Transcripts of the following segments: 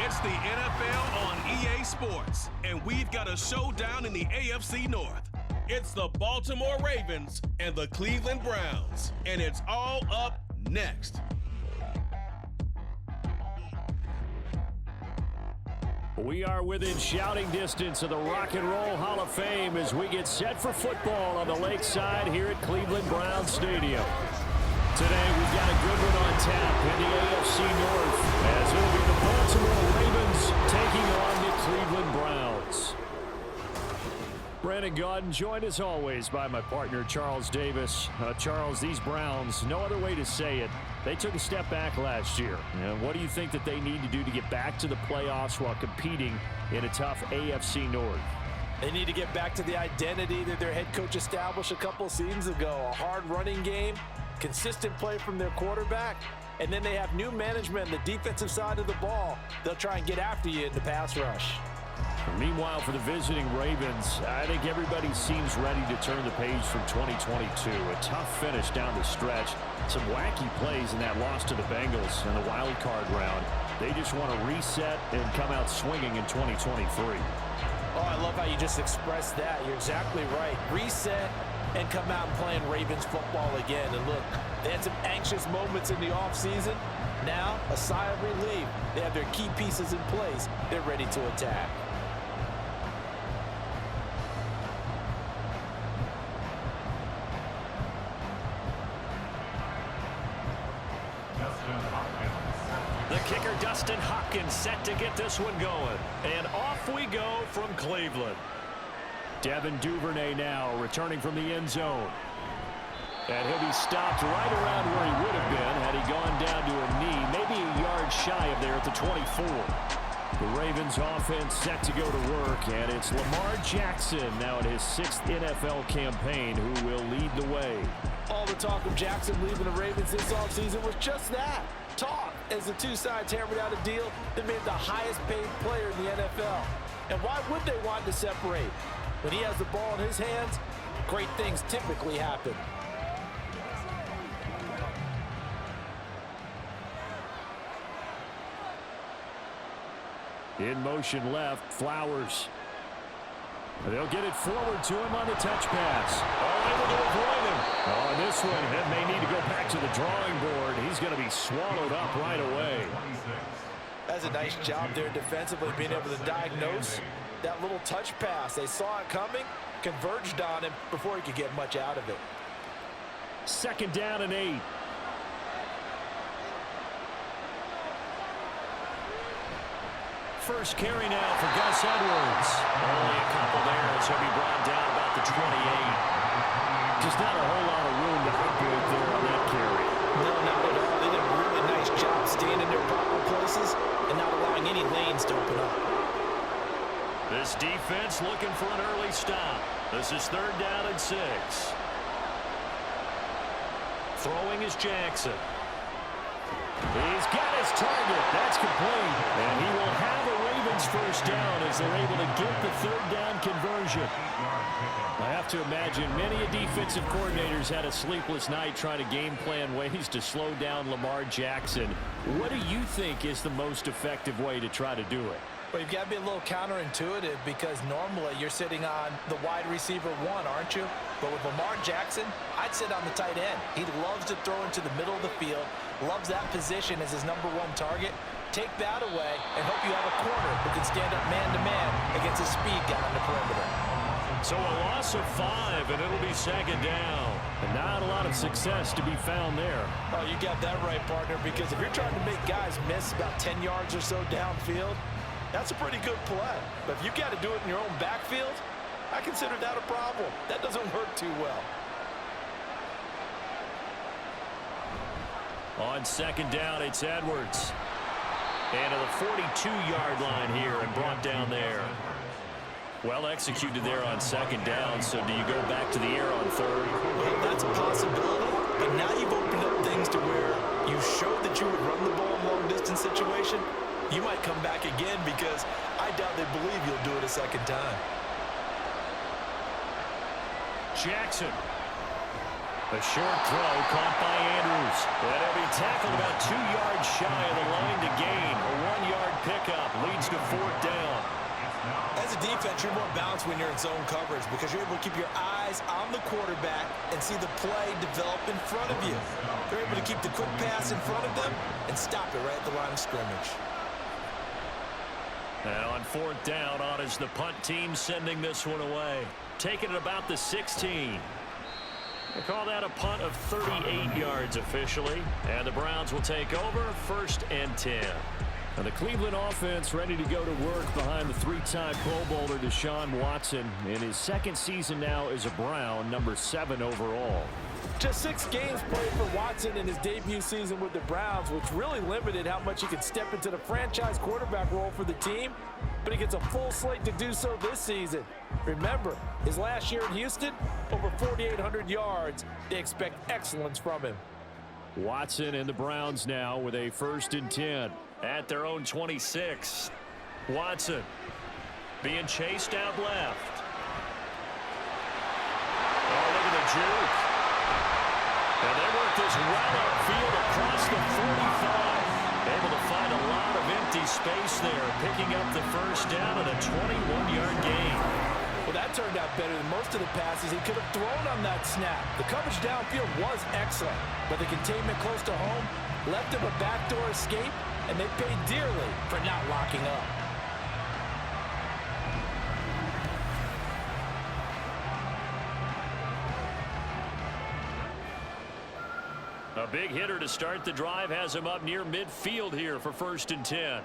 It's the NFL on EA Sports, and we've got a showdown in the AFC North. It's the Baltimore Ravens and the Cleveland Browns, and it's all up next. We are within shouting distance of the Rock and Roll Hall of Fame as we get set for football on the lakeside here at Cleveland Browns Stadium. Today we've got a good one on tap in the AFC North as it'll be the Baltimore Ravens taking on the Cleveland Browns. Brandon Gaudin joined as always by my partner Charles Davis. Charles, these Browns, no other way to say it, they took a step back last year. What do you think that they need to do to get back to the playoffs while competing in a tough AFC North? They need to get back to the identity that their head coach established a couple seasons ago. A hard running game, consistent play from their quarterback, and then they have new management on the defensive side of the ball. They'll try and get after you in the pass rush. Meanwhile, for the visiting Ravens, I think everybody seems ready to turn the page from 2022. A tough finish down the stretch. Some wacky plays in that loss to the Bengals in the wild card round. They just want to reset and come out swinging in 2023. Oh, I love how you just expressed that. You're exactly right. Reset and come out and playing Ravens football again. And look, they had some anxious moments in the offseason. Now, a sigh of relief. They have their key pieces in place. They're ready to attack. The kicker, Dustin Hopkins, set to get this one going. And off we go from Cleveland. Devin Duvernay now returning from the end zone. And he'll be stopped right around where he would have been had he gone down to a knee, maybe a yard shy of there at the 24. The Ravens offense set to go to work, and it's Lamar Jackson now in his 6th NFL campaign who will lead the way. All the talk of Jackson leaving the Ravens this offseason was just that. Talk, as the two sides hammered out a deal that made the highest paid player in the NFL. And why would they want to separate? When he has the ball in his hands, great things typically happen. In motion left, Flowers. They'll get it forward to him on the touch pass. Oh, able to avoid him. Oh, this one, it may need to go back to the drawing board. He's going to be swallowed up right away. That's a nice job there defensively, being able to diagnose that little touch pass. They saw it coming, converged on him before he could get much out of it. 2nd down and 8. First carry now for Gus Edwards. Only a couple there as he'll be brought down about the 28. Just not a whole lot of room to operate there on that carry. No, not at all. They did a really nice job staying in their proper places and not allowing any lanes to open up. This defense looking for an early stop. This is 3rd down and 6. Throwing is Jackson. He's got his target. That's complete. And he will have a Ravens first down as they're able to get the 3rd down conversion. I have to imagine many defensive coordinators had a sleepless night trying to game plan ways to slow down Lamar Jackson. What do you think is the most effective way to try to do it? Well, you've got to be a little counterintuitive because normally you're sitting on the wide receiver 1, aren't you? But with Lamar Jackson, I'd sit on the tight end. He loves to throw into the middle of the field, loves that position as his #1 target. Take that away and hope you have a corner who can stand up man-to-man against a speed guy on the perimeter. So a loss of 5, and it'll be 2nd down. And not a lot of success to be found there. Oh, you got that right, partner, because if you're trying to make guys miss about 10 yards or so downfield, that's a pretty good play. But if you got to do it in your own backfield, I consider that a problem. That doesn't work too well. On 2nd down, it's Edwards. And to the 42-yard line here and brought down there. Well executed there on 2nd down, so do you go back to the air on 3rd? Well, that's a possibility, but now you've opened up things to where you showed that you would run the ball in a long-distance situation. You might come back again because I doubt they believe you'll do it a 2nd time. Jackson. A short throw caught by Andrews. And he'll be tackled about 2 yards shy of the line to gain. A 1-yard pickup leads to 4th down. As a defense, you're more balanced when you're in zone coverage because you're able to keep your eyes on the quarterback and see the play develop in front of you. They're able to keep the quick pass in front of them and stop it right at the line of scrimmage. And on 4th down, on is the punt team sending this one away. Taking it about the 16. They call that a punt of 38 yards officially. And the Browns will take over 1st and 10. And the Cleveland offense ready to go to work behind the 3-time Pro Bowler Deshaun Watson in his 2nd season now as a Brown, number 7 overall. Just 6 games played for Watson in his debut season with the Browns, which really limited how much he could step into the franchise quarterback role for the team. But he gets a full slate to do so this season. Remember, his last year in Houston, over 4,800 yards. They expect excellence from him. Watson and the Browns now with a 1st and 10 at their own 26. Watson being chased out left. Oh, look at the juke. And they work this well upfield across the 45. Able to find a lot of empty space there, picking up the 1st down and a 21-yard gain. Well, that turned out better than most of the passes he could have thrown on that snap. The coverage downfield was excellent, but the containment close to home left him a backdoor escape, and they paid dearly for not locking up. A big hitter to start the drive has him up near midfield here for 1st and 10.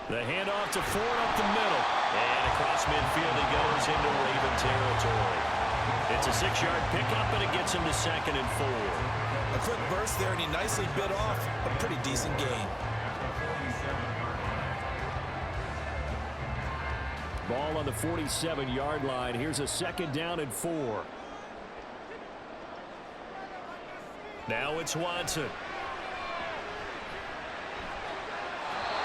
The handoff to Ford up the middle. And across midfield he goes into Raven territory. It's a 6-yard pickup, and it gets him to 2nd and 4. A quick burst there, and he nicely bit off a pretty decent gain. Ball on the 47-yard line. Here's a 2nd down and 4. Now it's Watson.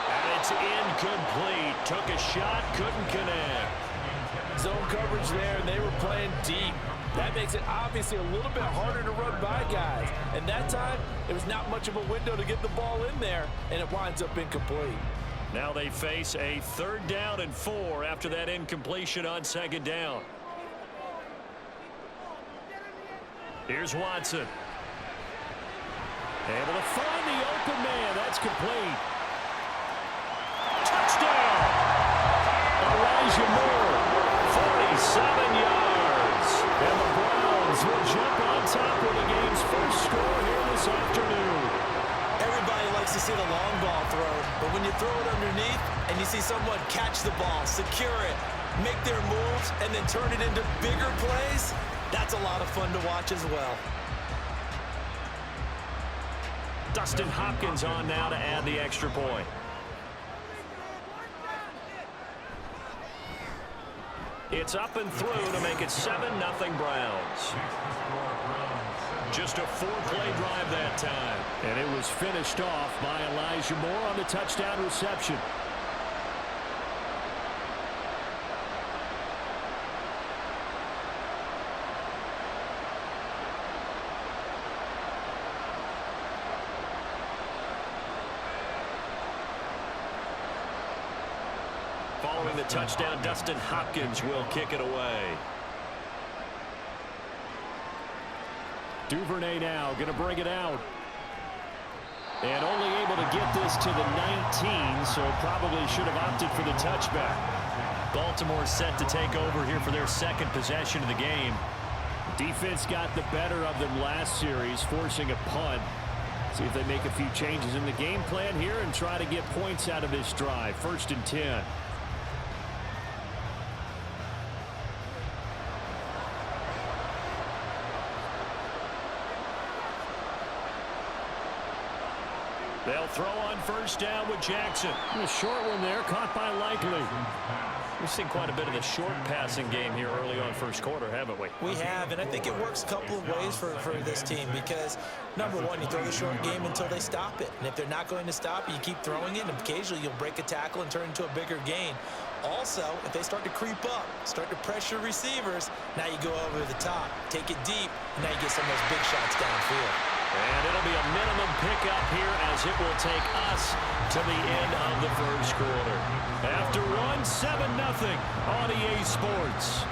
And it's incomplete. Took a shot, couldn't connect. Zone coverage there, and they were playing deep. That makes it obviously a little bit harder to run by guys. And that time, it was not much of a window to get the ball in there, and it winds up incomplete. Now they face a 3rd down and 4 after that incompletion on 2nd down. Here's Watson. Able to find the open man. That's complete. Touchdown! Elijah Moore, 47 yards. And the Browns will jump on top with the game's first score here this afternoon. Everybody likes to see the long ball thrown, but when you throw it underneath and you see someone catch the ball, secure it, make their moves, and then turn it into bigger plays, that's a lot of fun to watch as well. Dustin Hopkins on now to add the extra point. It's up and through to make it 7-0 Browns. Just a 4-play drive that time. And it was finished off by Elijah Moore on the touchdown reception. Following the touchdown, Dustin Hopkins will kick it away. Duvernay now going to bring it out. And only able to get this to the 19, so probably should have opted for the touchback. Baltimore set to take over here for their 2nd possession of the game. Defense got the better of them last series, forcing a punt. See if they make a few changes in the game plan here and try to get points out of this drive. 1st and 10. They'll throw on 1st down with Jackson. A short one there, caught by Likely. We've seen quite a bit of the short passing game here early on 1st quarter, haven't we? We have, and I think it works a couple of ways for this team because, number one, you throw the short game until they stop it. And if they're not going to stop it, you keep throwing it, and occasionally you'll break a tackle and turn into a bigger gain. Also, if they start to creep up, start to pressure receivers, now you go over the top, take it deep, and now you get some of those big shots downfield. And it'll be a minimum pickup here as it will take us to the end of the first quarter. After one, 7-0 on EA Sports.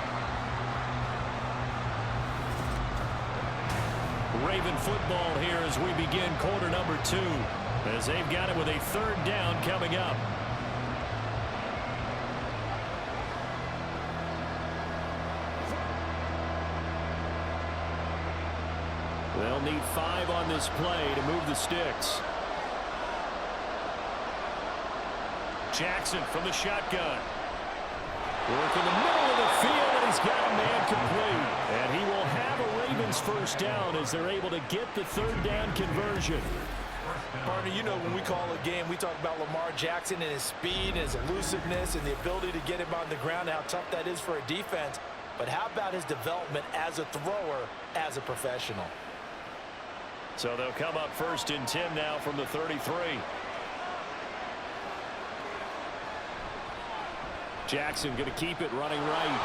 Raven football here as we begin quarter number 2, as they've got it with a third down coming up. They'll need 5 on this play to move the sticks. Jackson from the shotgun. Work in the middle of the field, and he's got a man complete. And he will have a Ravens first down as they're able to get the third down conversion. Partner, you know when we call a game, we talk about Lamar Jackson and his speed and his elusiveness and the ability to get him on the ground, how tough that is for a defense. But how about his development as a thrower, as a professional? So they'll come up first and 10 now from the 33. Jackson going to keep it running right.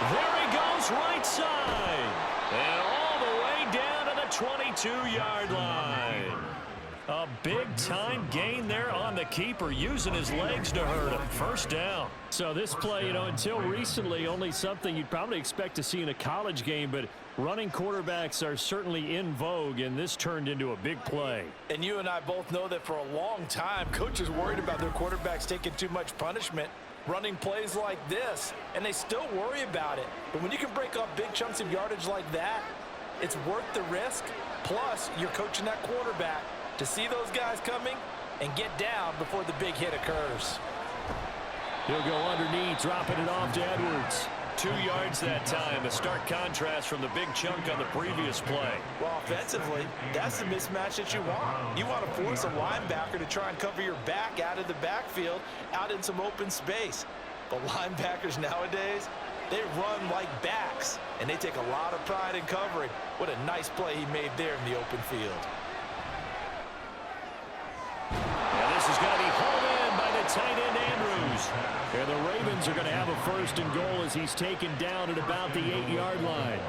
There he goes right side. And all the way down to the 22-yard line. A big-time gain there on the keeper, using his legs to hurt him. First down. So this play, until recently, only something you'd probably expect to see in a college game, but running quarterbacks are certainly in vogue, and this turned into a big play. And you and I both know that for a long time, coaches worried about their quarterbacks taking too much punishment, running plays like this, and they still worry about it. But when you can break up big chunks of yardage like that, it's worth the risk. Plus, you're coaching that quarterback to see those guys coming and get down before the big hit occurs. He'll go underneath, dropping it off to Edwards. 2 yards that time, a stark contrast from the big chunk on the previous play. Well, offensively, that's the mismatch that you want. You want to force a linebacker to try and cover your back out of the backfield, out in some open space. But linebackers nowadays, they run like backs, and they take a lot of pride in covering. What a nice play he made there in the open field. And this is going to be hauled in by the tight end, Andrews. And the Ravens are going to have a first and goal as he's taken down at about the 8-yard line.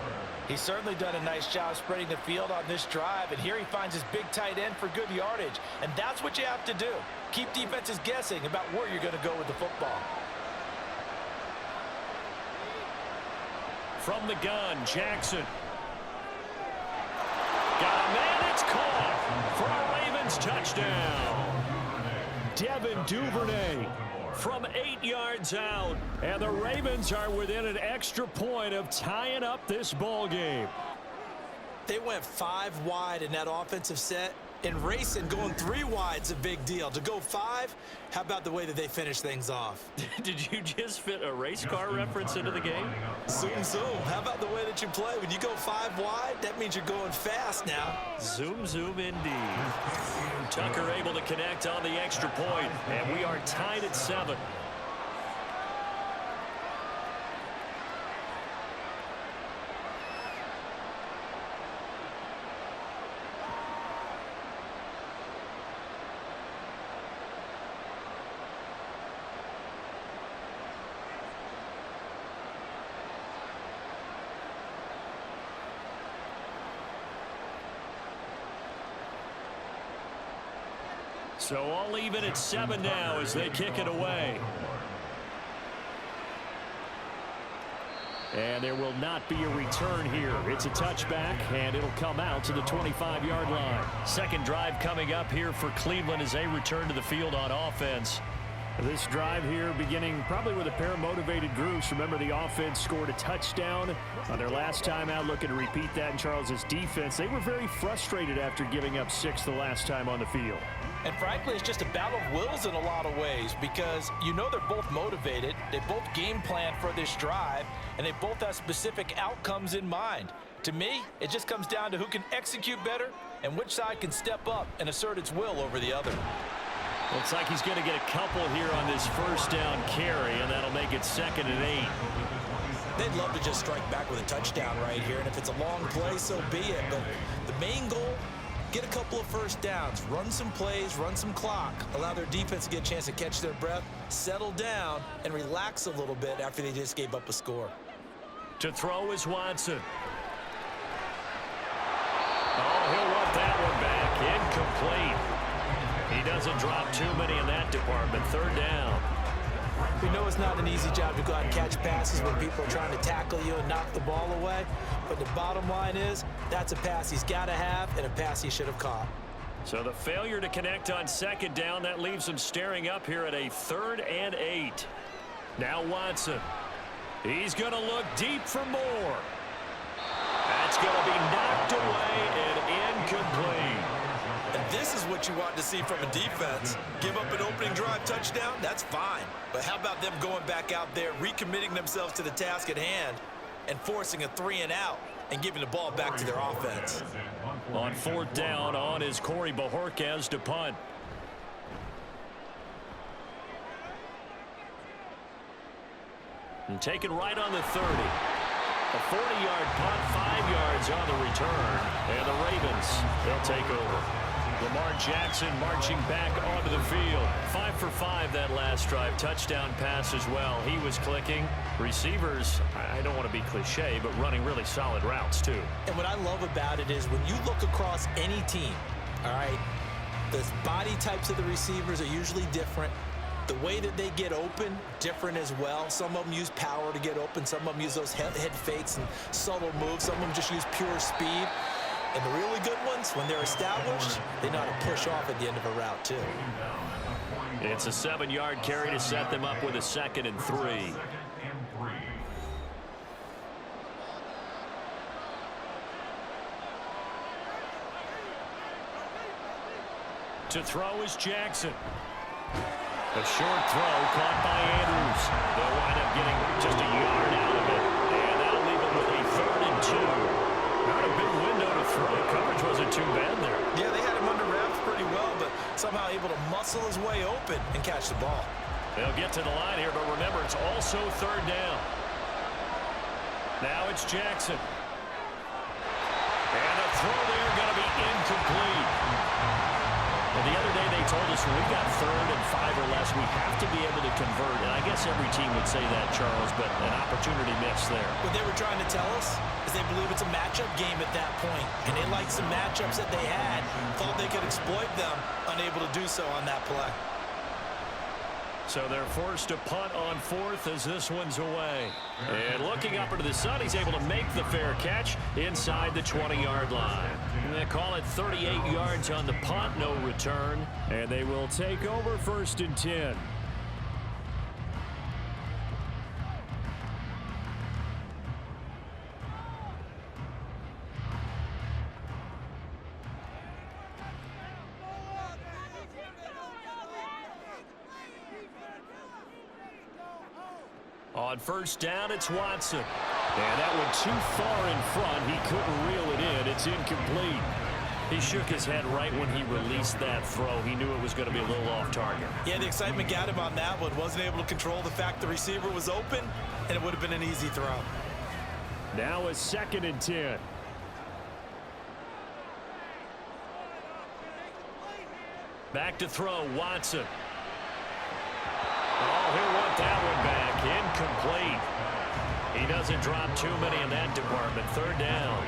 He's certainly done a nice job spreading the field on this drive, and here he finds his big tight end for good yardage. And that's what you have to do. Keep defenses guessing about where you're going to go with the football. From the gun, Jackson. Got a man, it's caught for a Ravens touchdown. Devin Duvernay from 8 yards out, and the Ravens are within an extra point of tying up this ball game. They went 5 wide in that offensive set, and racing going 3 wide's a big deal. To go 5, how about the way that they finish things off? Did you just fit a race car reference into the game? Zoom, zoom. How about the way that you play? When you go 5 wide, that means you're going fast now. Zoom, zoom indeed. Tucker able to connect on the extra point, and we are tied at 7. So all even at 7 now as they kick it away. And there will not be a return here. It's a touchback, and it'll come out to the 25-yard line. Second drive coming up here for Cleveland as they return to the field on offense. This drive here beginning probably with a pair of motivated groups. Remember, the offense scored a touchdown on their last time out, looking to repeat that in Charles's defense. They were very frustrated after giving up 6 the last time on the field. And frankly, it's just a battle of wills in a lot of ways, because you know they're both motivated, they both game plan for this drive, and they both have specific outcomes in mind. To me, it just comes down to who can execute better and which side can step up and assert its will over the other. Looks like he's going to get a couple here on this first down carry, and that'll make it 2nd and 8. They'd love to just strike back with a touchdown right here, and if it's a long play, so be it. But the main goal, get a couple of first downs, run some plays, run some clock, allow their defense to get a chance to catch their breath, settle down, and relax a little bit after they just gave up a score. To throw is Watson. Oh, he'll want that one back. Incomplete. He doesn't drop too many in that department. Third down. We know it's not an easy job to go out and catch passes when people are trying to tackle you and knock the ball away. But the bottom line is, that's a pass he's got to have and a pass he should have caught. So the failure to connect on second down, that leaves him staring up here at a 3rd and 8. Now Watson. He's going to look deep for more. That's going to be knocked away and incomplete. And this is what you want to see from a defense. Give up an opening drive touchdown, that's fine. But how about them going back out there, recommitting themselves to the task at hand, and forcing a 3-and-out and giving the ball back to their offense. On 4th down, on is Corey Bojorquez to punt. And taken right on the 30. A 40-yard punt, 5 yards on the return. And the Ravens, they'll take over. Lamar Jackson marching back onto the field. 5 for 5 that last drive. Touchdown pass as well. He was clicking. Receivers, I don't want to be cliche, but running really solid routes too. And what I love about it is when you look across any team, all right, the body types of the receivers are usually different. The way that they get open, different as well. Some of them use power to get open. Some of them use those head fakes and subtle moves. Some of them just use pure speed. And the really good ones, when they're established, they know how to push off at the end of a route, too. It's a 7-yard carry to set them up with a 2nd and 3. To throw is Jackson. A short throw caught by Andrews. They'll wind up getting just a yard out of it. And that'll leave them with a 3rd and 2. Not a big window to throw. Coverage wasn't too bad there. Yeah, they had him under wraps pretty well, but somehow able to muscle his way open and catch the ball. They'll get to the line here, but remember, it's also 3rd down. Now it's Jackson. And a throw there going to be incomplete. And the other day they told us when we got 3rd and 5 or less, we have to be able to convert. And I guess every team would say that, Charles, but an opportunity missed there. What they were trying to tell us is they believe it's a matchup game at that point. And they liked some matchups that they had, thought they could exploit them, unable to do so on that play. So they're forced to punt on 4th as this one's away. And looking up into the sun, he's able to make the fair catch inside the 20-yard line. And they call it 38 yards on the punt, no return. And they will take over 1st and 10. On 1st down, it's Watson. And that went too far in front. He couldn't reel it in. It's incomplete. He shook his head right when he released that throw. He knew it was going to be a little off target. Yeah, the excitement got him on that one. Wasn't able to control the fact the receiver was open, and it would have been an easy throw. Now a 2nd and 10. Back to throw, Watson. Oh, he'll want that one back. Incomplete. He doesn't drop too many in that department. 3rd down.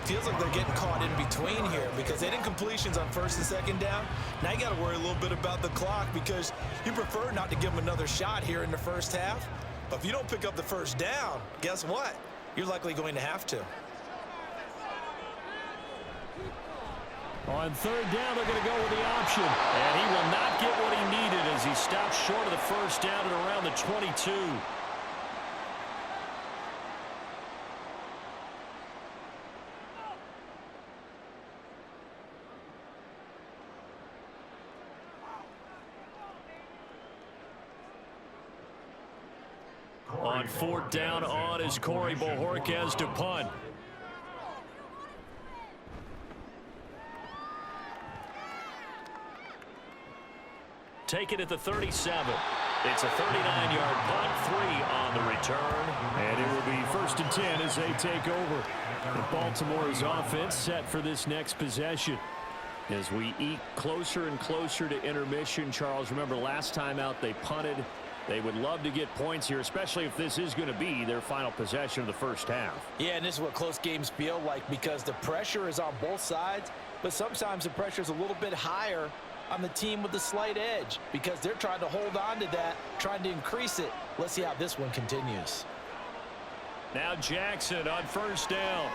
Feels like they're getting caught in between here because they didn't completions on 1st and 2nd down. Now you got to worry a little bit about the clock because you prefer not to give them another shot here in the first half. But if you don't pick up the 1st down, guess what? You're likely going to have to. On 3rd down, they're going to go with the option. And he will not get what he needed as he stops short of the 1st down at around the 22. On 4th down, on is Corey Bojorquez to punt. Take it at the 37. It's a 39-yard punt, 3 on the return. And it will be 1st and 10 as they take over. Baltimore's offense set for this next possession. As we eke closer and closer to intermission, Charles, remember last time out they punted. They would love to get points here, especially if this is going to be their final possession of the first half. Yeah, and this is what close games feel like because the pressure is on both sides, but sometimes the pressure is a little bit higher on the team with the slight edge because they're trying to hold on to that, trying to increase it. Let's see how this one continues. Now Jackson on first down.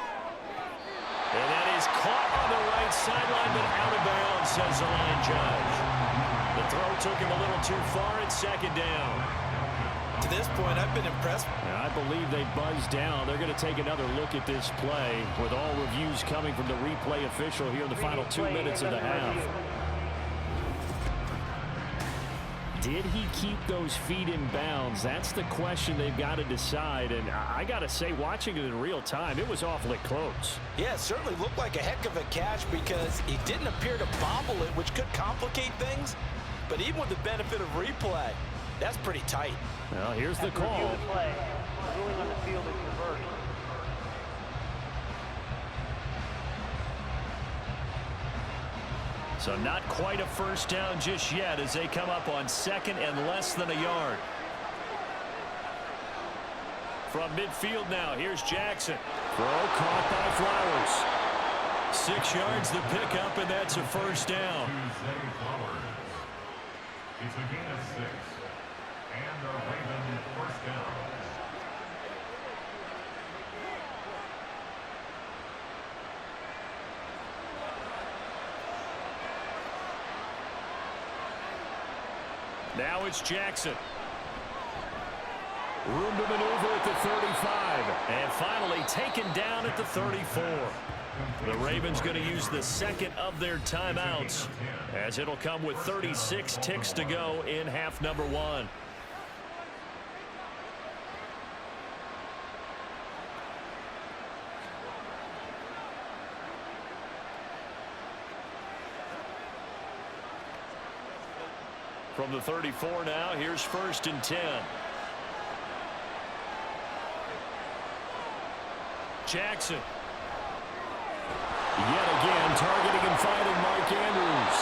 And that is caught on the right sideline, but out of bounds, says the line judge. The throw took him a little too far at second down. To this point, I've been impressed. And I believe they buzzed down. They're going to take another look at this play with all reviews coming from the replay official here in the final 2 minutes of the half. Did he keep those feet in bounds? That's the question they've got to decide. And I got to say, watching it in real time, it was awfully close. Yeah, it certainly looked like a heck of a catch because he didn't appear to bobble it, which could complicate things. But even with the benefit of replay, that's pretty tight. Well, here's the call. Ruling on the field is reversed. So not quite a first down just yet as they come up on second and less than a yard. From midfield now, here's Jackson. Throw caught by Flowers. 6 yards the pickup, and that's a first down. It's a gain of 6. And a Raven first down. Now it's Jackson. Room to maneuver at the 35. And finally taken down at the 34. The Ravens going to use the second of their timeouts as it'll come with 36 ticks to go in half number 1. From the 34 now, here's first and 10. Jackson. Yet again, targeting and finding Mark Andrews.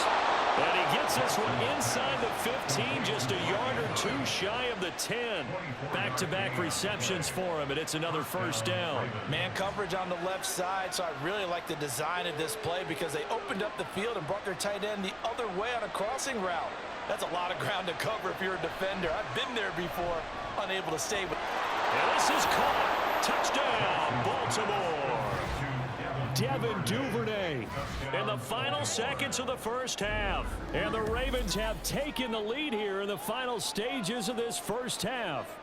And he gets this one inside the 15, just a yard or two shy of the 10. Back-to-back receptions for him, and it's another first down. Man coverage on the left side, so I really like the design of this play because they opened up the field and brought their tight end the other way on a crossing route. That's a lot of ground to cover if you're a defender. I've been there before, unable to stay with. And this is caught. Touchdown, Baltimore. Devin Duvernay in the final seconds of the first half. And the Ravens have taken the lead here in the final stages of this first half.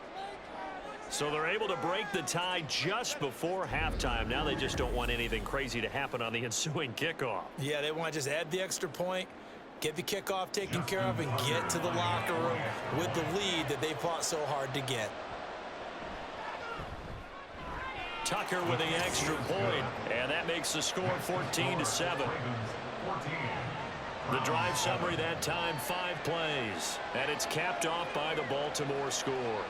So they're able to break the tie just before halftime. Now they just don't want anything crazy to happen on the ensuing kickoff. Yeah, they want to just add the extra point, get the kickoff taken care of, and get to the locker room with the lead that they fought so hard to get. Tucker with the extra point, and that makes the score 14-7. The drive summary that time, 5 plays, and it's capped off by the Baltimore score.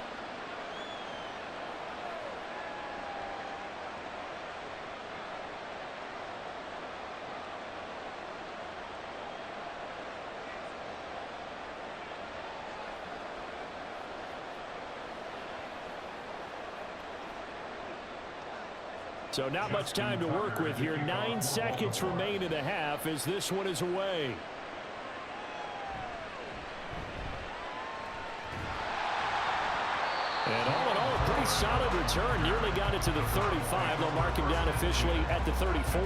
So not much time to work with here. 9 seconds remain in the half as this one is away. And all in all, a pretty solid return. Nearly got it to the 35. They'll mark him down officially at the 34.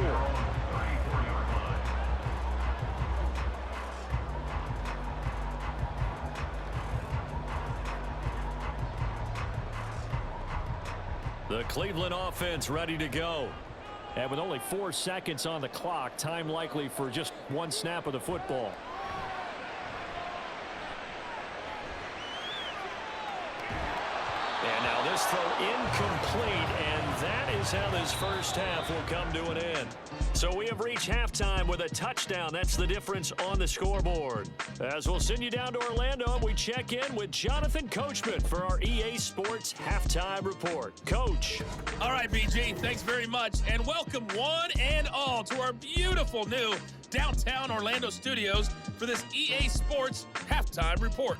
The Cleveland offense ready to go. And with only 4 seconds on the clock, time likely for just one snap of the football. And now this throw incomplete, and that Here's how this first half will come to an end. So we have reached halftime with a touchdown. That's the difference on the scoreboard. As we'll send you down to Orlando, we check in with Jonathan Coachman for our EA Sports Halftime Report. Coach. All right, BG, thanks very much. And welcome one and all to our beautiful new downtown Orlando studios for this EA Sports Halftime Report.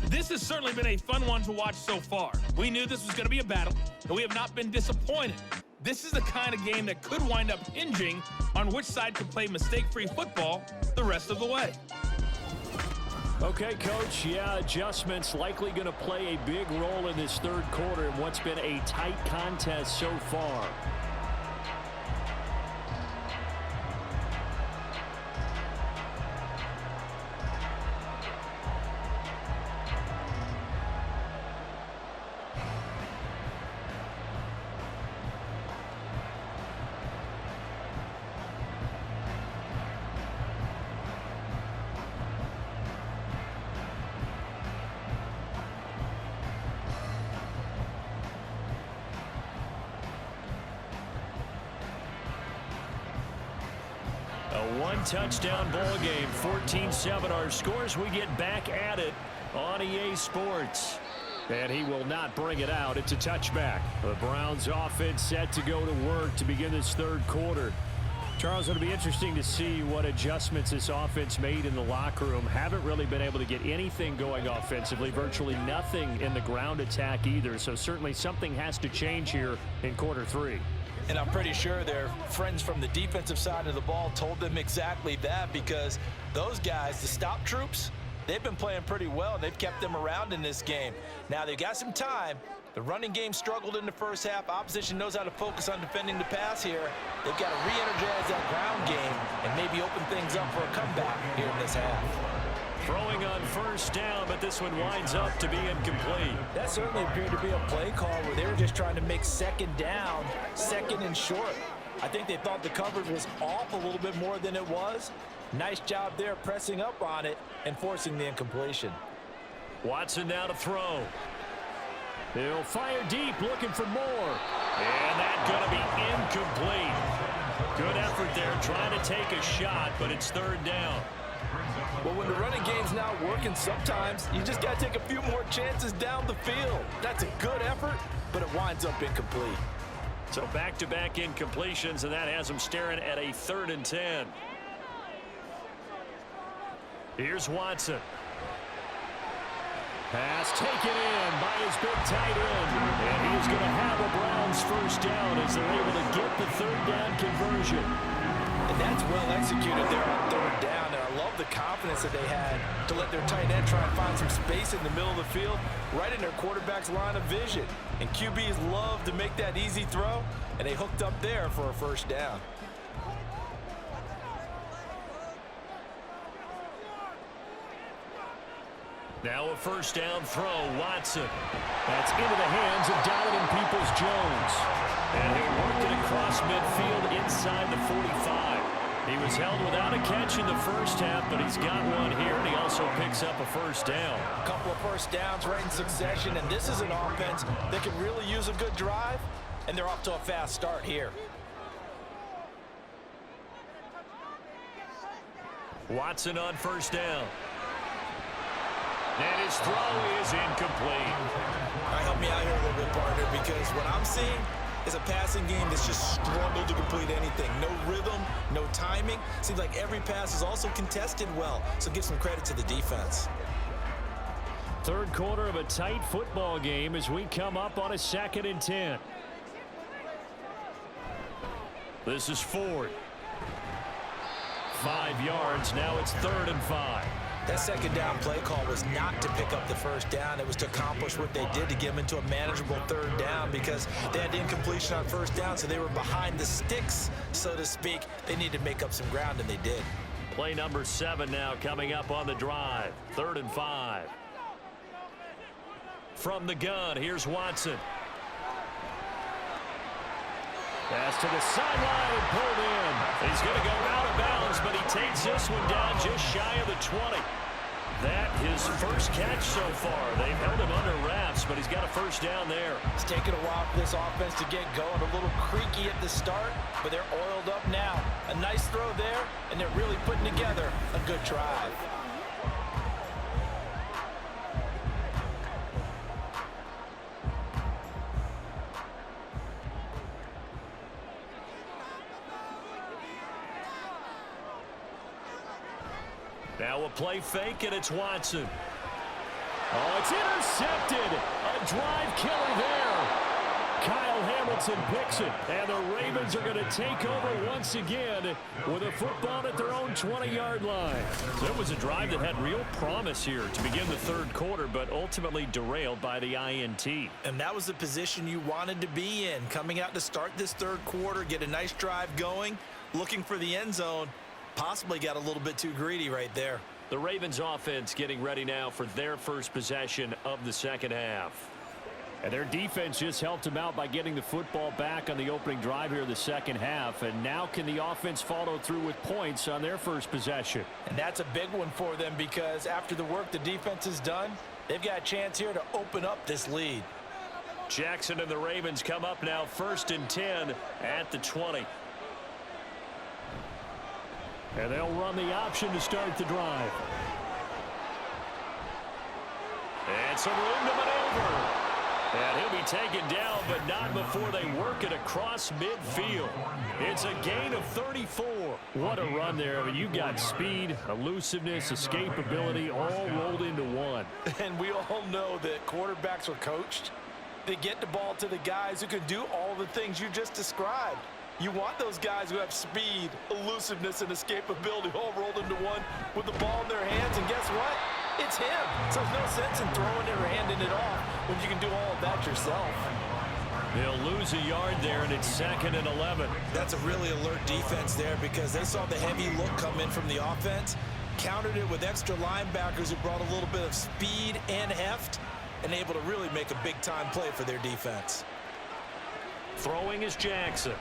This has certainly been a fun one to watch so far. We knew this was going to be a battle, and we have not been disappointed. This is the kind of game that could wind up hinging on which side can play mistake-free football the rest of the way. Okay, Coach, yeah, adjustments likely going to play a big role in this third quarter in what's been a tight contest so far. A one-touchdown ball game, 14-7 our scores. We get back at it on EA Sports. And he will not bring it out. It's a touchback. The Browns offense set to go to work to begin this third quarter. Charles, it'll be interesting to see what adjustments this offense made in the locker room. Haven't really been able to get anything going offensively, virtually nothing in the ground attack either. So certainly something has to change here in quarter three. And I'm pretty sure their friends from the defensive side of the ball told them exactly that, because those guys, the stop troops, they've been playing pretty well. They've kept them around in this game. Now they've got some time. The running game struggled in the first half. Opposition knows how to focus on defending the pass here. They've got to re-energize that ground game and maybe open things up for a comeback here in this half. Throwing on first down, but this one winds up to be incomplete. That certainly appeared to be a play call where they were just trying to make second down, second and short. I think they thought the coverage was off a little bit more than it was. Nice job there pressing up on it and forcing the incompletion. Watson now to throw. He'll fire deep, looking for more. And that's going to be incomplete. Good effort there, trying to take a shot, but it's third down. Well, when the running game's not working, sometimes you just got to take a few more chances down the field. That's a good effort, but it winds up incomplete. So back-to-back incompletions, and that has them staring at a 3rd and 10. Here's Watson. Pass taken in by his big tight end. And he's going to have a Browns first down as they're able to get the third down conversion. And that's well executed there on third down. And I love the confidence that they had to let their tight end try and find some space in the middle of the field, right in their quarterback's line of vision. And QBs love to make that easy throw, and they hooked up there for a first down. Now a first down throw, Watson. That's into the hands of Donovan Peoples-Jones. And he'll work it across midfield inside the 45. He was held without a catch in the first half, but he's got one here, and he also picks up a first down. A couple of first downs right in succession, and this is an offense that could really use a good drive, and they're off to a fast start here. Watson on first down. And his throw is incomplete. All right, help me out here a little bit, partner, because what I'm seeing is a passing game that's just struggled to complete anything. No rhythm, no timing. Seems like every pass is also contested well, so give some credit to the defense. Third quarter of a tight football game as we come up on a 2nd and 10. This is Ford. 5 yards, now it's 3rd and 5. That second down play call was not to pick up the first down. It was to accomplish what they did to get them into a manageable third down, because they had incompletion on first down, so they were behind the sticks, so to speak. They needed to make up some ground, and they did. Play number 7 now coming up on the drive. 3rd and 5. From the gun, here's Watson. Pass to the sideline and pulled in. He's going to go out of bounds, but he takes this one down just shy of the 20. That his first catch so far. They've held him under wraps, but he's got a first down there. It's taken a while for this offense to get going. A little creaky at the start, but they're oiled up now. A nice throw there, and they're really putting together a good drive. Now a play fake, and it's Watson. Oh, it's intercepted. A drive killer there. Kyle Hamilton picks it, and the Ravens are going to take over once again with a football at their own 20-yard line. So it was a drive that had real promise here to begin the third quarter, but ultimately derailed by the INT. And that was the position you wanted to be in, coming out to start this third quarter, get a nice drive going, looking for the end zone. Possibly got a little bit too greedy right there. The Ravens offense getting ready now for their first possession of the second half. And their defense just helped them out by getting the football back on the opening drive here in the second half. And now can the offense follow through with points on their first possession? And that's a big one for them because after the work the defense has done, they've got a chance here to open up this lead. Jackson and the Ravens come up now 1st and 10 at the 20. And they'll run the option to start the drive. And some room to maneuver. And he'll be taken down, but not before they work it across midfield. It's a gain of 34. What a run there. I mean, you got speed, elusiveness, escapability all rolled into one. And we all know that quarterbacks are coached. They get the ball to the guys who can do all the things you just described. You want those guys who have speed, elusiveness, and escapability all rolled into one with the ball in their hands, and guess what? It's him. So there's no sense in throwing it or handing it off when you can do all of that yourself. They'll lose a yard there, and it's 2nd and 11. That's a really alert defense there because they saw the heavy look come in from the offense, countered it with extra linebackers who brought a little bit of speed and heft, and able to really make a big-time play for their defense. Throwing is Jackson.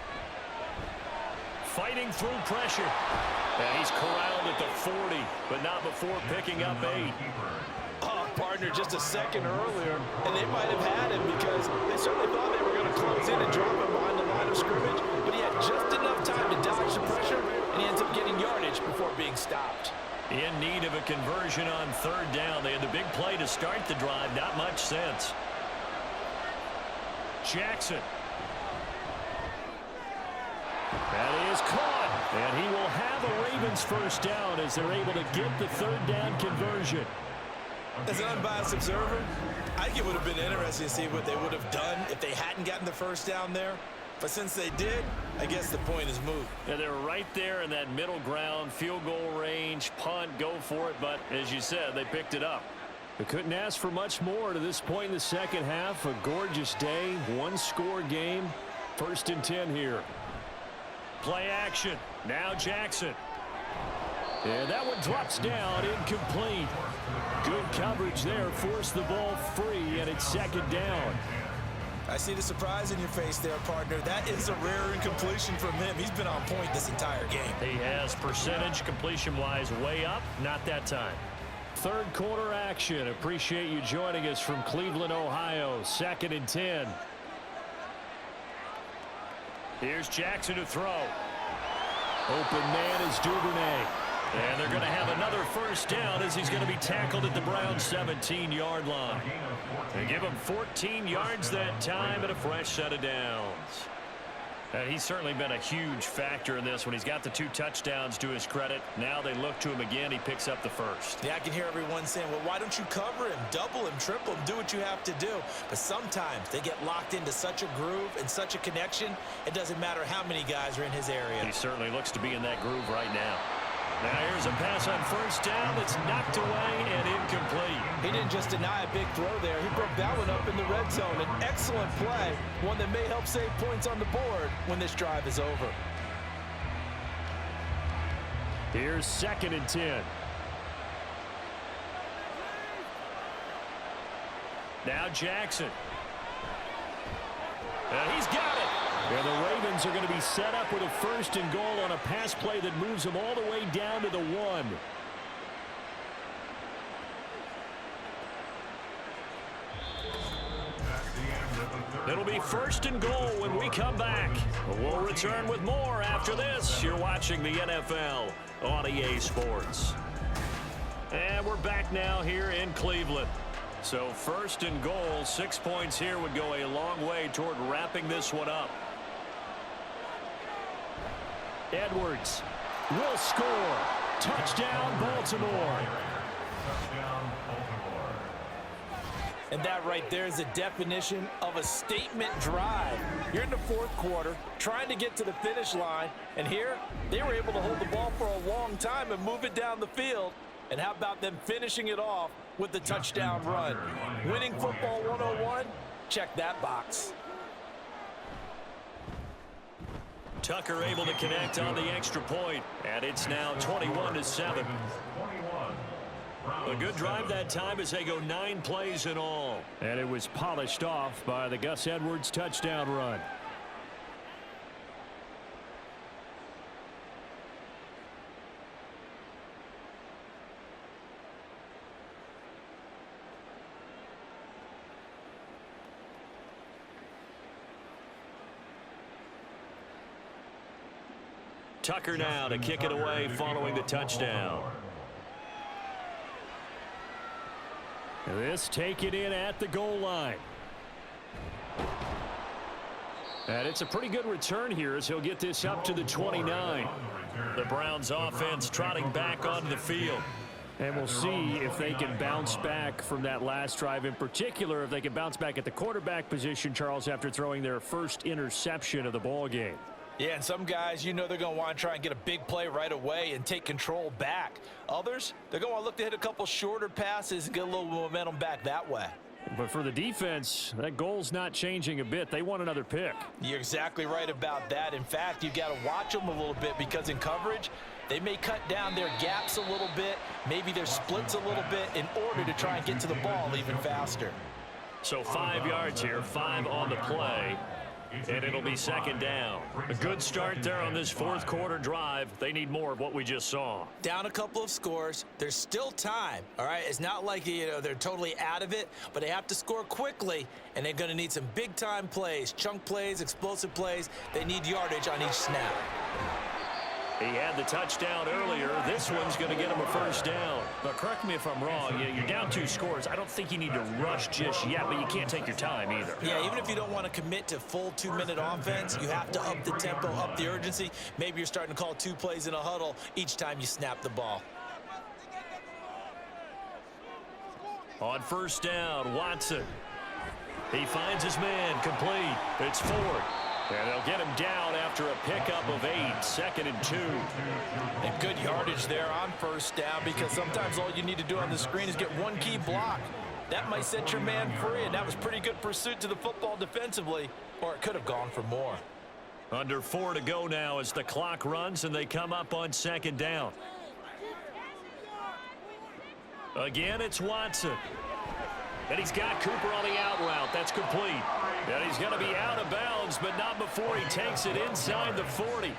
Fighting through pressure. And he's corralled at the 40, but not before picking up 8. Oh, partner, just a second earlier, and they might have had him because they certainly thought they were going to close in and drop him behind the line of scrimmage, but he had just enough time to dodge the pressure, and he ends up getting yardage before being stopped. In need of a conversion on 3rd down. They had the big play to start the drive. Not much sense. Jackson. That is caught, and he will have a Ravens first down as they're able to get the 3rd down conversion. As an unbiased observer, I think it would have been interesting to see what they would have done if they hadn't gotten the first down there. But since they did, I guess the point is moot. And they're right there in that middle ground, field goal range, punt, go for it. But as you said, they picked it up. They couldn't ask for much more to this point in the second half. A gorgeous day, one-score game. 1st and 10 here. Play action. Now Jackson. And that one drops down, incomplete. Good coverage there. Forced the ball free, and it's 2nd down. I see the surprise in your face there, partner. That is a rare incompletion from him. He's been on point this entire game. He has percentage completion-wise way up. Not that time. 3rd quarter action. Appreciate you joining us from Cleveland, Ohio. 2nd and 10. Here's Jackson to throw. Open man is Duvernay. And they're going to have another first down as he's going to be tackled at the Browns' 17-yard line. They give him 14 yards that time and a fresh set of downs. And he's certainly been a huge factor in this when he's got the 2 touchdowns to his credit. Now they look to him again. He picks up the first. Yeah, I can hear everyone saying, well, why don't you cover him, double him, triple him, do what you have to do. But sometimes they get locked into such a groove and such a connection, it doesn't matter how many guys are in his area. He certainly looks to be in that groove right now. Now here's a pass on first down that's knocked away and incomplete. He didn't just deny a big throw there. He broke that one up in the red zone. An excellent play, one that may help save points on the board when this drive is over. Here's 2nd and 10. Now Jackson. And he's got it. Yeah, the Ravens are going to be set up with a 1st and goal on a pass play that moves them all the way down to the 1. It'll be 1st and goal when we come back. We'll return with more after this. You're watching the NFL on EA Sports. And we're back now here in Cleveland. So 1st and goal, 6 points here would go a long way toward wrapping this one up. Edwards will score. Touchdown, Baltimore. Touchdown, Baltimore. And that right there is a definition of a statement drive. You're in the 4th quarter, trying to get to the finish line, and here they were able to hold the ball for a long time and move it down the field. And how about them finishing it off with the touchdown run? Winning football 101? Check that box. Tucker able to connect on the extra point, and it's now 21-7. A good drive that time as they go 9 plays in all. And it was polished off by the Gus Edwards touchdown run. Tucker now to kick it away following the touchdown. This taken in at the goal line. And it's a pretty good return here as he'll get this up to the 29. The Browns offense trotting back onto the field. And we'll see if they can bounce back from that last drive, in particular if they can bounce back at the quarterback position, Charles, after throwing their first interception of the ball game. Yeah, and some guys, you know they're going to want to try and get a big play right away and take control back. Others, they're going to want to look to hit a couple shorter passes and get a little momentum back that way. But for the defense, that goal's not changing a bit. They want another pick. You're exactly right about that. In fact, you've got to watch them a little bit because in coverage, they may cut down their gaps a little bit, maybe their splits a little bit in order to try and get to the ball even faster. So 5 yards here, 5 on the play. And it'll be 2nd down. A good start there on this 4th quarter drive. They need more of what we just saw. Down a couple of scores. There's still time, all right? It's not like, they're totally out of it, but they have to score quickly, and they're going to need some big-time plays, chunk plays, explosive plays. They need yardage on each snap. He had the touchdown earlier. This one's going to get him a 1st down. But correct me if I'm wrong. You're down 2 scores. I don't think you need to rush just yet, but you can't take your time either. Yeah, even if you don't want to commit to full 2-minute offense, you have to up the tempo, up the urgency. Maybe you're starting to call 2 plays in a huddle each time you snap the ball. On 1st down, Watson. He finds his man, complete. It's Ford. And they'll get him down after a pickup of 8, 2nd and 2. And good yardage there on 1st down because sometimes all you need to do on the screen is get one key block. That might set your man free, and that was pretty good pursuit to the football defensively, or it could have gone for more. Under 4 to go now as the clock runs and they come up on 2nd down. Again, it's Watson. And he's got Cooper on the out route. That's complete. And he's going to be out of bounds, but not before he takes it inside the 40.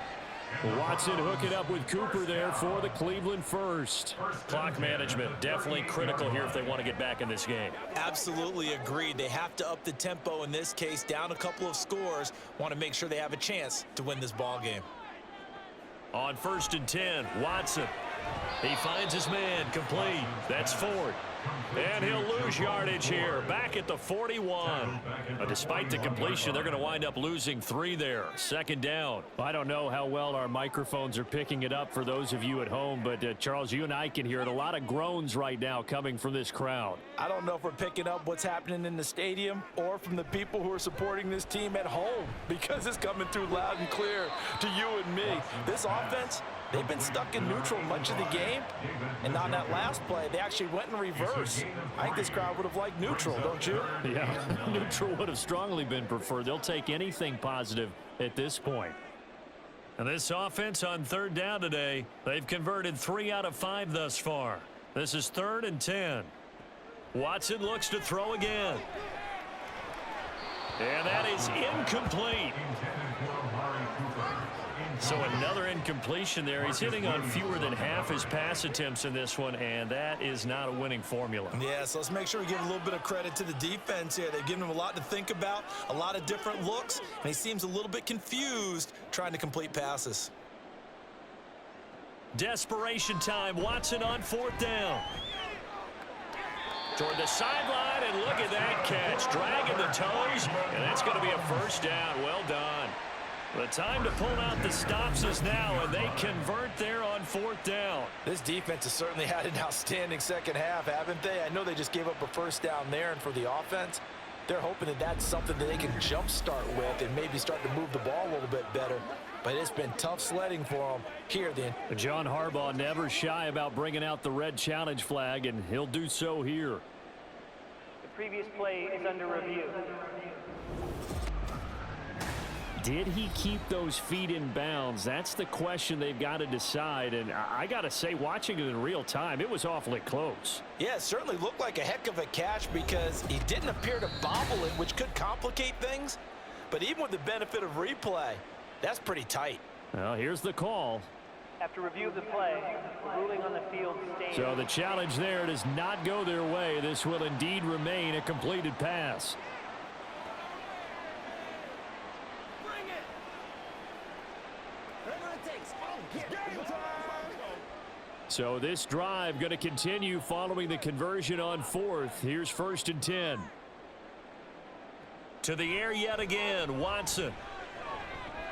Watson hooking up with Cooper there for the Cleveland first. Clock management definitely critical here if they want to get back in this game. Absolutely agreed. They have to up the tempo in this case, down a couple of scores. Want to make sure they have a chance to win this ball game. On 1st and 10, Watson. He finds his man, complete. That's Ford. And he'll lose yardage here, back at the 41. Despite the completion, they're going to wind up losing 3 there. 2nd down. I don't know how well our microphones are picking it up for those of you at home, but Charles, you and I can hear it. A lot of groans right now coming from this crowd. I don't know if we're picking up what's happening in the stadium or from the people who are supporting this team at home, because it's coming through loud and clear to you and me. This offense, they've been stuck in neutral much of the game, and on that last play, they actually went in reverse. I think this crowd would have liked neutral, don't you? Yeah, neutral would have strongly been preferred. They'll take anything positive at this point. And this offense on 3rd down today, they've converted 3 out of 5 thus far. This is 3rd and 10. Watson looks to throw again. And that is incomplete. So another incompletion there. He's hitting on fewer than half his pass attempts in this one, and that is not a winning formula. Yeah, so let's make sure we give a little bit of credit to the defense here. They've given him a lot to think about, a lot of different looks, and he seems a little bit confused trying to complete passes. Desperation time. Watson on 4th down. Toward the sideline, and look at that catch. Dragging the toes, and that's going to be a first down. Well done. The time to pull out the stops is now, and they convert there on 4th down. This defense has certainly had an outstanding second half, haven't they? I know they just gave up a first down there, and for the offense, they're hoping that that's something that they can jumpstart with and maybe start to move the ball a little bit better. But it's been tough sledding for them here then. John Harbaugh never shy about bringing out the red challenge flag, and he'll do so here. The previous play is under review. Did he keep those feet in bounds? That's the question they've got to decide. And I got to say, watching it in real time, it was awfully close. Yeah, it certainly looked like a heck of a catch because he didn't appear to bobble it, which could complicate things. But even with the benefit of replay, that's pretty tight. Well, here's the call. After review of the play, the ruling on the field stands. So the challenge there does not go their way. This will indeed remain a completed pass. So this drive going to continue following the conversion on 4th. Here's 1st and 10. To the air yet again, Watson.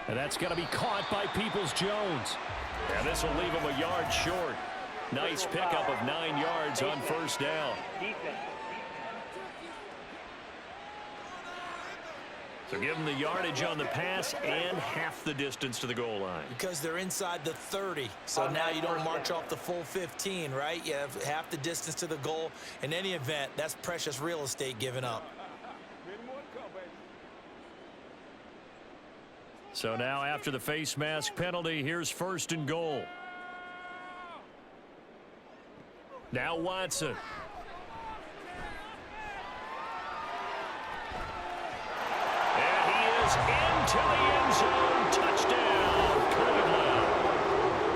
And that's going to be caught by Peoples-Jones. And this will leave him a yard short. Nice pickup of 9 yards on 1st down. Defense. So give them the yardage on the pass and half the distance to the goal line. Because they're inside the 30, so now you don't march off the full 15, right? You have half the distance to the goal. In any event, that's precious real estate given up. So now after the face mask penalty, here's 1st and goal. Now Watson. Into the end zone. Touchdown, Cleveland.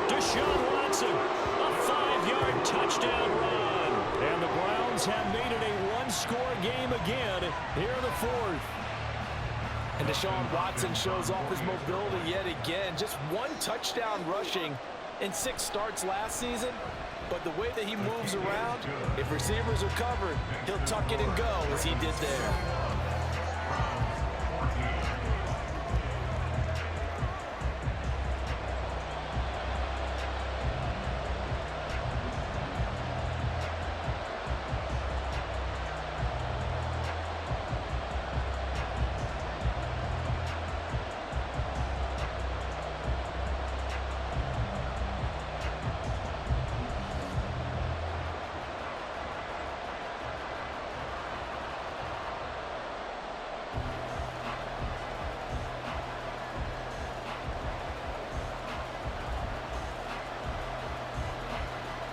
Deshaun Watson, a 5-yard touchdown run. And the Browns have made it a one-score game again here in the 4th. And Deshaun Watson shows off his mobility yet again. Just 1 touchdown rushing in 6 starts last season. But the way that he moves around, if receivers are covered, he'll tuck it and go as he did there.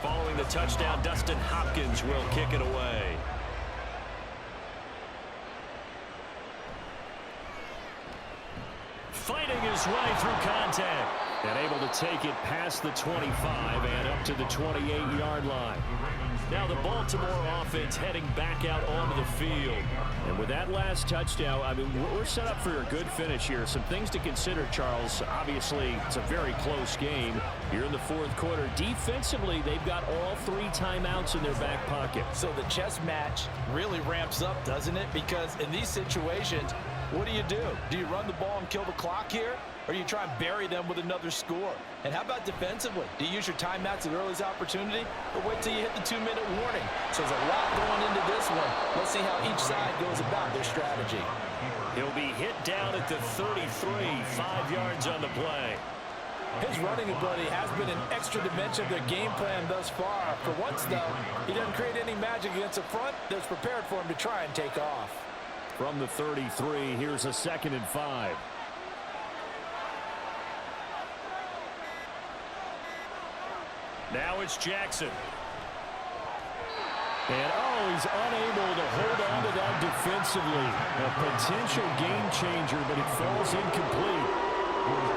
Following the touchdown, Dustin Hopkins will kick it away. Fighting his way through contact. And able to take it past the 25 and up to the 28-yard line. Now the Baltimore offense heading back out onto the field. And with that last touchdown, I mean, we're set up for a good finish here. Some things to consider, Charles. Obviously, it's a very close game. You're in the 4th quarter. Defensively, they've got all 3 timeouts in their back pocket. So the chess match really ramps up, doesn't it? Because in these situations, what do? Do you run the ball and kill the clock here? Or you try and bury them with another score? And how about defensively? Do you use your timeouts at earliest opportunity? Or wait till you hit the 2-minute warning? So there's a lot going into this one. Let's see how each side goes about their strategy. He'll be hit down at the 33, 5 yards on the play. His running ability has been an extra dimension of their game plan thus far. For once, though, he doesn't create any magic against the front that's prepared for him to try and take off. From the 33, here's a 2nd and 5. Now it's Jackson. And, he's unable to hold on to that defensively. A potential game changer, but it falls incomplete.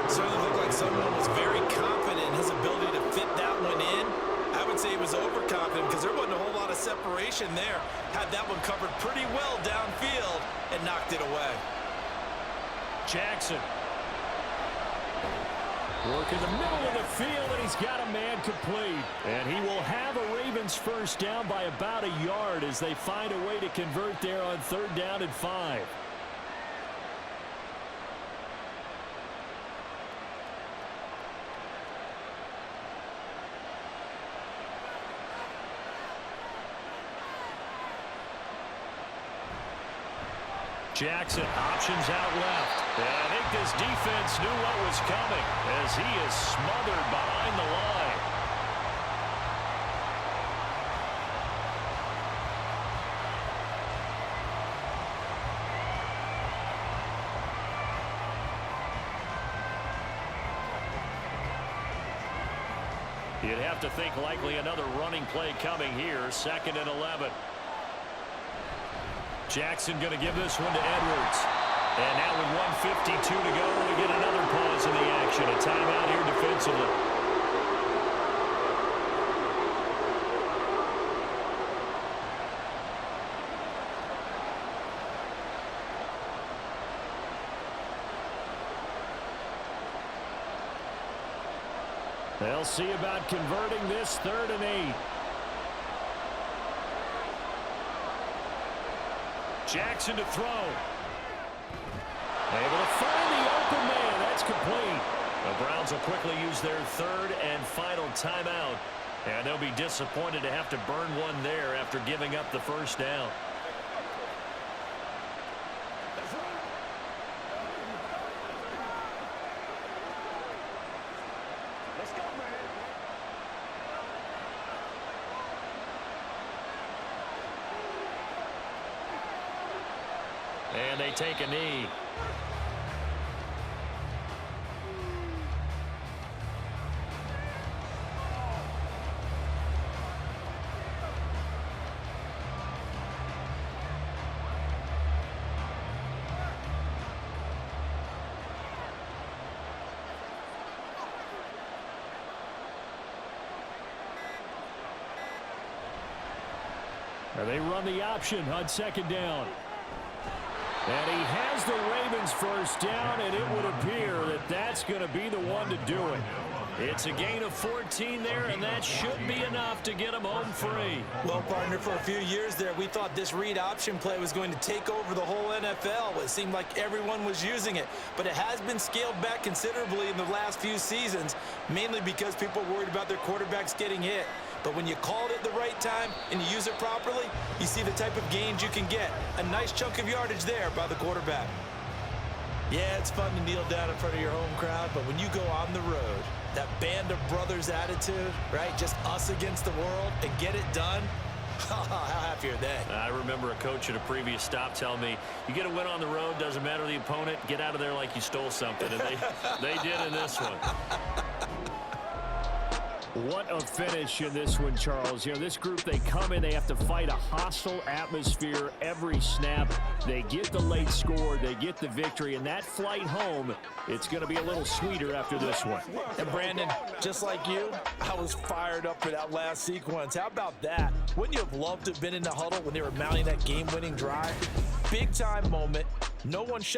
Certainly looked like someone was very confident in his ability to fit that one in, I would say he was overconfident because there wasn't a whole lot of separation there. Had that one covered pretty well downfield and knocked it away. Jackson. Working the middle of the field, and he's got a man complete. And he will have a Ravens first down by about a yard as they find a way to convert there on 3rd down and 5. Jackson, options out left. And I think this defense knew what was coming as he is smothered behind the line. You'd have to think likely another running play coming here, 2nd and 11. Jackson going to give this one to Edwards. And now with 1:52 to go, we get another pause in the action. A timeout here defensively. They'll see about converting this 3rd and 8. Jackson to throw. Able to find the open man. That's complete. The Browns will quickly use their 3rd and final timeout. And they'll be disappointed to have to burn one there after giving up the first down. And they take a knee. And they run the option on 2nd down. And he has the Ravens first down, and it would appear that that's going to be the one to do it. It's a gain of 14 there, and that should be enough to get him home free. Well, partner, for a few years there, we thought this read option play was going to take over the whole NFL. It seemed like everyone was using it, but it has been scaled back considerably in the last few seasons, mainly because people are worried about their quarterbacks getting hit. But when you call it at the right time and you use it properly, you see the type of gains you can get. A nice chunk of yardage there by the quarterback. Yeah, it's fun to kneel down in front of your home crowd, but when you go on the road, that band of brothers attitude, right? Just us against the world and get it done. How happy are they? I remember a coach at a previous stop telling me, you get a win on the road, doesn't matter the opponent, get out of there like you stole something. And they did in this one. What a finish in this one, Charles. You know, this group, they come in, they have to fight a hostile atmosphere every snap. They get the late score, they get the victory, and that flight home, it's going to be a little sweeter after this one. And Brandon, just like you, I was fired up for that last sequence. How about that? Wouldn't you have loved to have been in the huddle when they were mounting that game-winning drive? Big-time moment. No one shot.